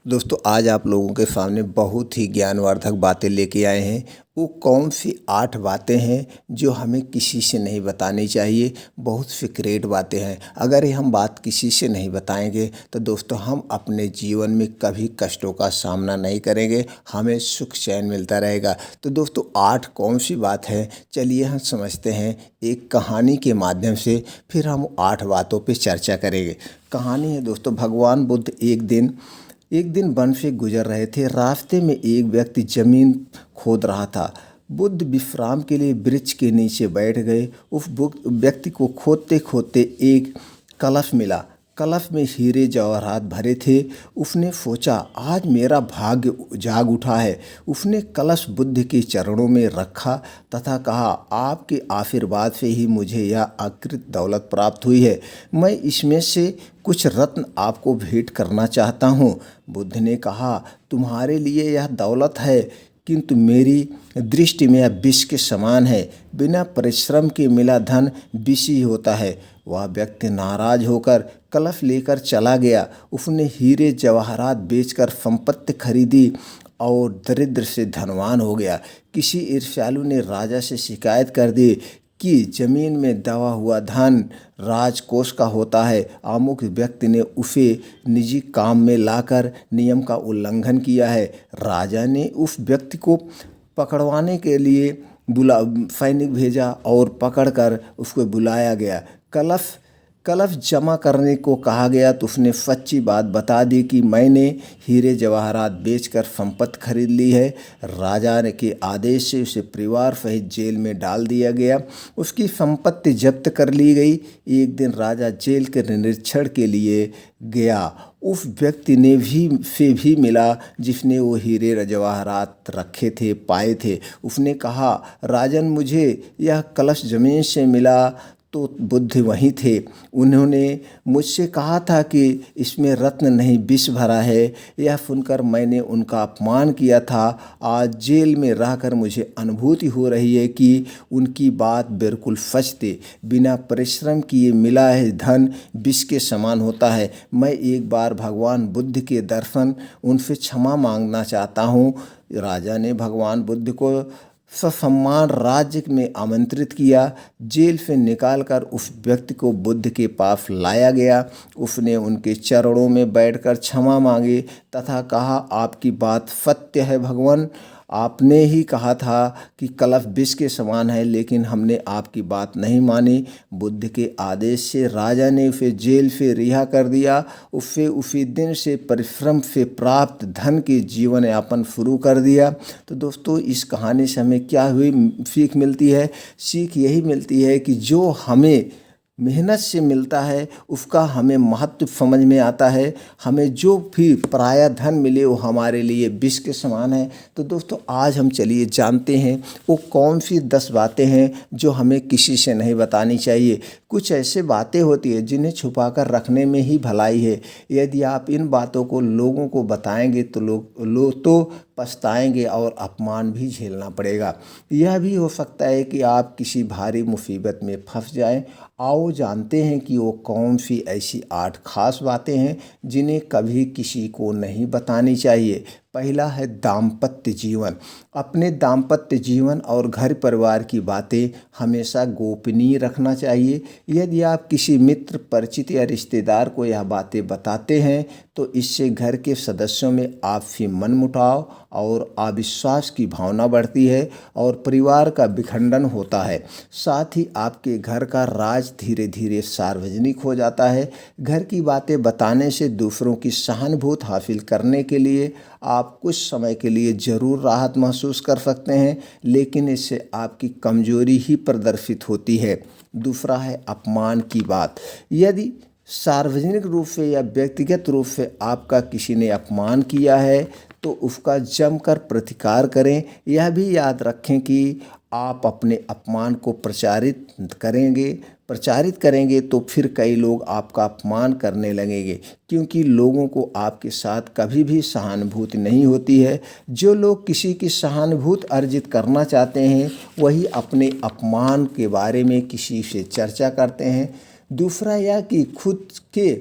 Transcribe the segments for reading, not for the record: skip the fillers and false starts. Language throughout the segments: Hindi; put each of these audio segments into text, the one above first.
दोस्तों आज आप लोगों के सामने बहुत ही ज्ञानवर्धक बातें लेके आए हैं। वो कौन सी 8 बातें हैं जो हमें किसी से नहीं बतानी चाहिए। बहुत सीक्रेट बातें हैं। अगर ये हम बात किसी से नहीं बताएंगे तो दोस्तों हम अपने जीवन में कभी कष्टों का सामना नहीं करेंगे, हमें सुख चैन मिलता रहेगा। तो दोस्तों 8 कौन सी बात है, चलिए हम समझते हैं एक कहानी के माध्यम से। फिर हम 8 बातों पे चर्चा करेंगे। कहानी है दोस्तों, भगवान बुद्ध एक दिन वन से गुजर रहे थे। रास्ते में एक व्यक्ति जमीन खोद रहा था। बुद्ध विश्राम के लिए वृक्ष के नीचे बैठ गए। उस व्यक्ति को खोदते खोदते एक कलश मिला। कलश में हीरे जवाहरात भरे थे। उसने सोचा, आज मेरा भाग्य जाग उठा है। उसने कलश बुद्ध के चरणों में रखा तथा कहा, आपके आशीर्वाद से ही मुझे यह अकृत दौलत प्राप्त हुई है। मैं इसमें से कुछ रत्न आपको भेंट करना चाहता हूँ। बुद्ध ने कहा, तुम्हारे लिए यह दौलत है, किंतु मेरी दृष्टि में यह विष के समान है। बिना परिश्रम के मिला धन विष ही होता है। वह व्यक्ति नाराज होकर कलश लेकर चला गया। उसने हीरे जवाहरात बेचकर संपत्ति खरीदी और दरिद्र से धनवान हो गया। किसी ईर्ष्यालु ने राजा से शिकायत कर दी कि जमीन में दबा हुआ धन राजकोष का होता है। अमुक व्यक्ति ने उसे निजी काम में लाकर नियम का उल्लंघन किया है। राजा ने उस व्यक्ति को पकड़वाने के लिए सैनिक भेजा और पकड़कर उसको बुलाया गया। कलश जमा करने को कहा गया तो उसने सच्ची बात बता दी कि मैंने हीरे जवाहरात बेचकर संपत्ति खरीद ली है। राजा के आदेश से उसे परिवार सहित जेल में डाल दिया गया। उसकी संपत्ति जब्त कर ली गई। एक दिन राजा जेल के निरीक्षण के लिए गया। उस व्यक्ति ने भी मिला जिसने वो हीरे जवाहरात रखे थे, पाए थे। उसने कहा, राजन, मुझे यह कलश जमीन से मिला। तो बुद्ध वहीं थे। उन्होंने मुझसे कहा था कि इसमें रत्न नहीं विष भरा है। यह सुनकर मैंने उनका अपमान किया था। आज जेल में रहकर मुझे अनुभूति हो रही है कि उनकी बात बिल्कुल सच थी। बिना परिश्रम किए मिला है धन विष के समान होता है। मैं एक बार भगवान बुद्ध के दर्शन, उनसे क्षमा मांगना चाहता हूँ। राजा ने भगवान बुद्ध को ससम्मान राज्य में आमंत्रित किया। जेल से निकालकर उस व्यक्ति को बुद्ध के पास लाया गया। उसने उनके चरणों में बैठकर क्षमा मांगी तथा कहा, आपकी बात सत्य है भगवान। आपने ही कहा था कि कलश विष के समान है, लेकिन हमने आपकी बात नहीं मानी। बुद्ध के आदेश से राजा ने उसे जेल से रिहा कर दिया। उससे उसी दिन से परिश्रम से प्राप्त धन के जीवन यापन शुरू कर दिया। तो दोस्तों इस कहानी से हमें क्या हुई सीख मिलती है? सीख यही मिलती है कि जो हमें मेहनत से मिलता है उसका हमें महत्व समझ में आता है। हमें जो भी पराया धन मिले वो हमारे लिए विष के समान है। तो दोस्तों आज हम चलिए जानते हैं वो कौन सी 10 बातें हैं जो हमें किसी से नहीं बतानी चाहिए। कुछ ऐसे बातें होती है जिन्हें छुपाकर रखने में ही भलाई है। यदि आप इन बातों को लोगों को बताएंगे तो लोग तो पछताएंगे और अपमान भी झेलना पड़ेगा। यह भी हो सकता है कि आप किसी भारी मुसीबत में फंस जाएं। आओ जानते हैं कि वो कौन सी ऐसी 8 खास बातें हैं जिन्हें कभी किसी को नहीं बतानी चाहिए। पहला है दाम्पत्य जीवन। अपने दाम्पत्य जीवन और घर परिवार की बातें हमेशा गोपनीय रखना चाहिए। यदि आप किसी मित्र, परिचित या रिश्तेदार को यह बातें बताते हैं तो इससे घर के सदस्यों में आपसी मनमुटाव और अविश्वास की भावना बढ़ती है और परिवार का विखंडन होता है। साथ ही आपके घर का राज धीरे धीरे सार्वजनिक हो जाता है। घर की बातें बताने से दूसरों की सहानुभूति हासिल करने के लिए आप कुछ समय के लिए ज़रूर राहत महसूस कर सकते हैं, लेकिन इससे आपकी कमजोरी ही प्रदर्शित होती है। दूसरा है अपमान की बात। यदि सार्वजनिक रूप से या व्यक्तिगत रूप से आपका किसी ने अपमान किया है तो उसका जमकर प्रतिकार करें। यह भी याद रखें कि आप अपने अपमान को प्रचारित करेंगे तो फिर कई लोग आपका अपमान करने लगेंगे, क्योंकि लोगों को आपके साथ कभी भी सहानुभूति नहीं होती है। जो लोग किसी की सहानुभूति अर्जित करना चाहते हैं वही अपने अपमान के बारे में किसी से चर्चा करते हैं। दूसरा यह कि खुद के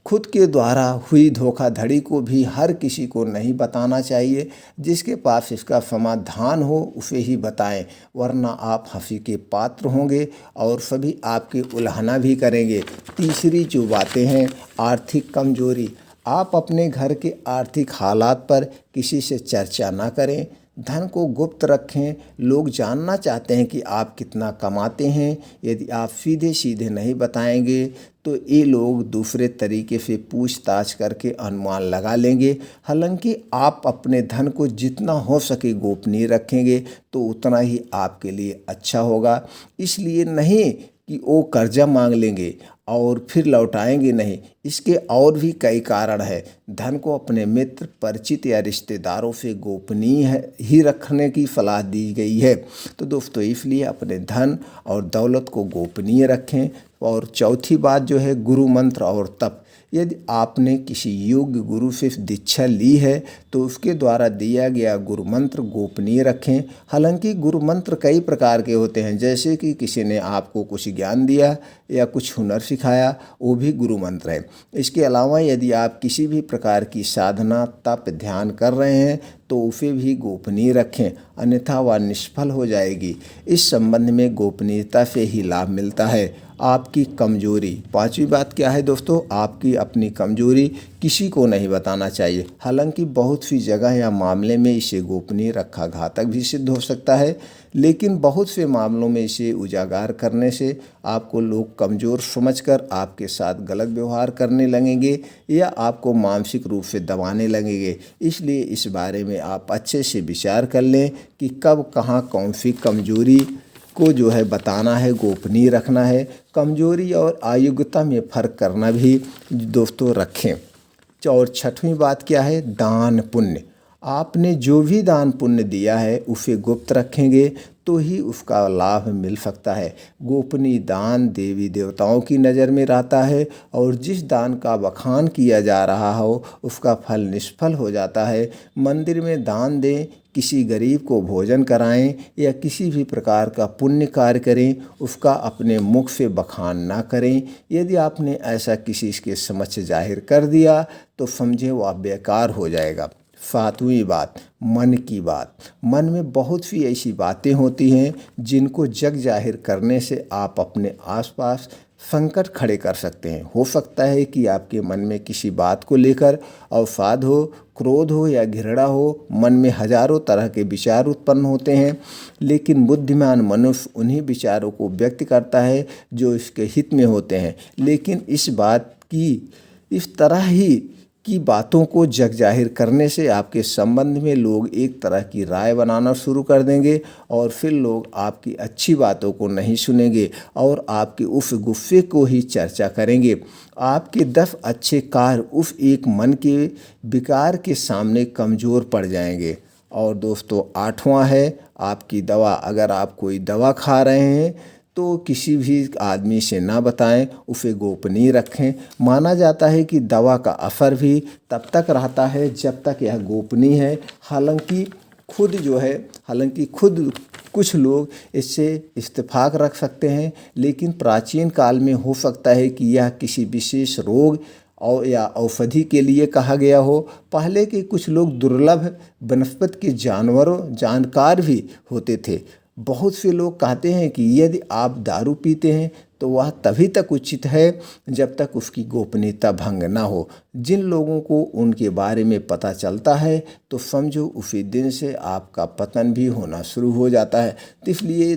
खुद के द्वारा हुई धोखाधड़ी को भी हर किसी को नहीं बताना चाहिए। जिसके पास इसका समाधान हो उसे ही बताएं, वरना आप हंसी के पात्र होंगे और सभी आपकी उलाहना भी करेंगे। तीसरी जो बातें हैं, आर्थिक कमजोरी। आप अपने घर के आर्थिक हालात पर किसी से चर्चा ना करें, धन को गुप्त रखें। लोग जानना चाहते हैं कि आप कितना कमाते हैं। यदि आप सीधे सीधे नहीं बताएंगे तो ये लोग दूसरे तरीके से पूछताछ करके अनुमान लगा लेंगे। हालांकि आप अपने धन को जितना हो सके गोपनीय रखेंगे तो उतना ही आपके लिए अच्छा होगा। इसलिए नहीं कि वो कर्जा मांग लेंगे और फिर लौटाएंगे नहीं, इसके और भी कई कारण हैं। धन को अपने मित्र, परिचित या रिश्तेदारों से गोपनीय ही रखने की सलाह दी गई है। तो दोस्तों, इसलिए अपने धन और दौलत को गोपनीय रखें। और चौथी बात जो है, गुरु मंत्र और तप। यदि आपने किसी योग्य गुरु से दीक्षा ली है तो उसके द्वारा दिया गया गुरु मंत्र गोपनीय रखें। हालांकि गुरु मंत्र कई प्रकार के होते हैं, जैसे कि किसी ने आपको कुछ ज्ञान दिया या कुछ हुनर सिखाया, वो भी गुरु मंत्र है। इसके अलावा यदि आप किसी भी प्रकार की साधना, तप, ध्यान कर रहे हैं तो उसे भी गोपनीय रखें, अन्यथा वह निष्फल हो जाएगी। इस संबंध में गोपनीयता से ही लाभ मिलता है। आपकी कमजोरी। पांचवी बात क्या है दोस्तों, आपकी अपनी कमजोरी किसी को नहीं बताना चाहिए। हालांकि बहुत सी जगह या मामले में इसे गोपनीय रखा घातक भी सिद्ध हो सकता है, लेकिन बहुत से मामलों में इसे उजागर करने से आपको लोग कमज़ोर समझकर आपके साथ गलत व्यवहार करने लगेंगे या आपको मानसिक रूप से दबाने लगेंगे। इसलिए इस बारे में आप अच्छे से विचार कर लें कि कब, कहाँ, कौन सी कमजोरी को जो है बताना है, गोपनीय रखना है। कमजोरी और अयोग्यता में फ़र्क करना भी दोस्तों रखें। और छठवीं बात क्या है, दान पुण्य। आपने जो भी दान पुण्य दिया है उसे गुप्त रखेंगे तो ही उसका लाभ मिल सकता है। गोपनीय दान देवी देवताओं की नज़र में रहता है और जिस दान का बखान किया जा रहा हो उसका फल निष्फल हो जाता है। मंदिर में दान दें, किसी गरीब को भोजन कराएं या किसी भी प्रकार का पुण्य कार्य करें, उसका अपने मुख से बखान ना करें। यदि आपने ऐसा किसी के समक्ष जाहिर कर दिया तो समझे वह बेकार हो जाएगा। सातवीं बात, मन की बात। मन में बहुत सी ऐसी बातें होती हैं जिनको जग जाहिर करने से आप अपने आसपास संकट खड़े कर सकते हैं। हो सकता है कि आपके मन में किसी बात को लेकर अवसाद हो, क्रोध हो या घृणा हो। मन में हजारों तरह के विचार उत्पन्न होते हैं, लेकिन बुद्धिमान मनुष्य उन्हीं विचारों को व्यक्त करता है जो इसके हित में होते हैं। लेकिन इस तरह ही की बातों को जग जाहिर करने से आपके संबंध में लोग एक तरह की राय बनाना शुरू कर देंगे और फिर लोग आपकी अच्छी बातों को नहीं सुनेंगे और आपके उस गुस्से को ही चर्चा करेंगे। आपके 10 अच्छे कार्य उस एक मन के विकार के सामने कमज़ोर पड़ जाएंगे। और दोस्तों, 8वां है आपकी दवा। अगर आप कोई दवा खा रहे हैं तो किसी भी आदमी से ना बताएं, उसे गोपनीय रखें। माना जाता है कि दवा का असर भी तब तक रहता है जब तक यह गोपनीय है। हालांकि खुद कुछ लोग इससे इत्तेफाक रख सकते हैं, लेकिन प्राचीन काल में हो सकता है कि यह किसी विशेष रोग और या औषधि के लिए कहा गया हो। पहले के कुछ लोग दुर्लभ वनस्पति के जानकार भी होते थे। बहुत से लोग कहते हैं कि यदि आप दारू पीते हैं तो वह तभी तक उचित है जब तक उसकी गोपनीयता भंग ना हो। जिन लोगों को उनके बारे में पता चलता है तो समझो उसी दिन से आपका पतन भी होना शुरू हो जाता है। तो इसलिए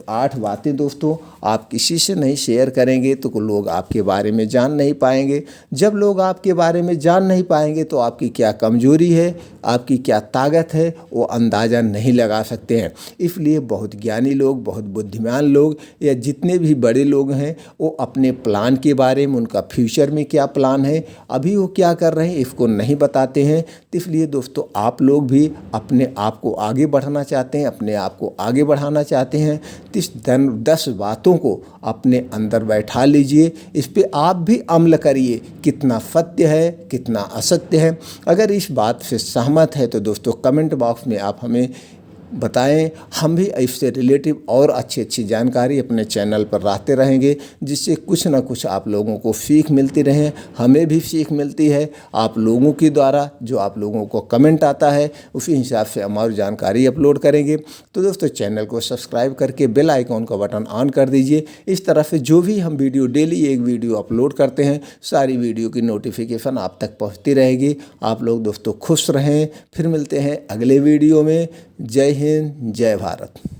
8 बातें दोस्तों आप किसी से नहीं शेयर करेंगे तो लोग आपके बारे में जान नहीं पाएंगे। जब लोग आपके बारे में जान नहीं पाएंगे तो आपकी क्या कमजोरी है, आपकी क्या ताकत है, वो अंदाज़ा नहीं लगा सकते हैं। इसलिए बहुत ज्ञानी लोग, बहुत बुद्धिमान लोग या जितने भी बड़े लोग हैं वो अपने प्लान के बारे में, उनका फ्यूचर में क्या प्लान है, अभी वो क्या कर रहे हैं, इसको नहीं बताते हैं। तो इसलिए दोस्तों, आप लोग भी अपने आप को आगे बढ़ाना चाहते हैं, अपने आप को आगे बढ़ाना चाहते हैं तो इस 10 बातों को अपने अंदर बैठा लीजिए। इस पे आप भी अमल करिए, कितना सत्य है, कितना असत्य है। अगर इस बात से सहमत है तो दोस्तों कमेंट बॉक्स में आप हमें बताएं। हम भी इससे रिलेटिव और अच्छी अच्छी जानकारी अपने चैनल पर लाते रहेंगे, जिससे कुछ ना कुछ आप लोगों को सीख मिलती रहे, हमें भी सीख मिलती है आप लोगों के द्वारा। जो आप लोगों को कमेंट आता है उसी हिसाब से हम और जानकारी अपलोड करेंगे। तो दोस्तों चैनल को सब्सक्राइब करके बेल आइकॉन का बटन ऑन कर दीजिए। इस तरह से जो भी हम वीडियो डेली एक वीडियो अपलोड करते हैं, सारी वीडियो की नोटिफिकेशन आप तक पहुंचती रहेगी। आप लोग दोस्तों खुश रहें। फिर मिलते हैं अगले वीडियो में। जय हिंद, जय भारत।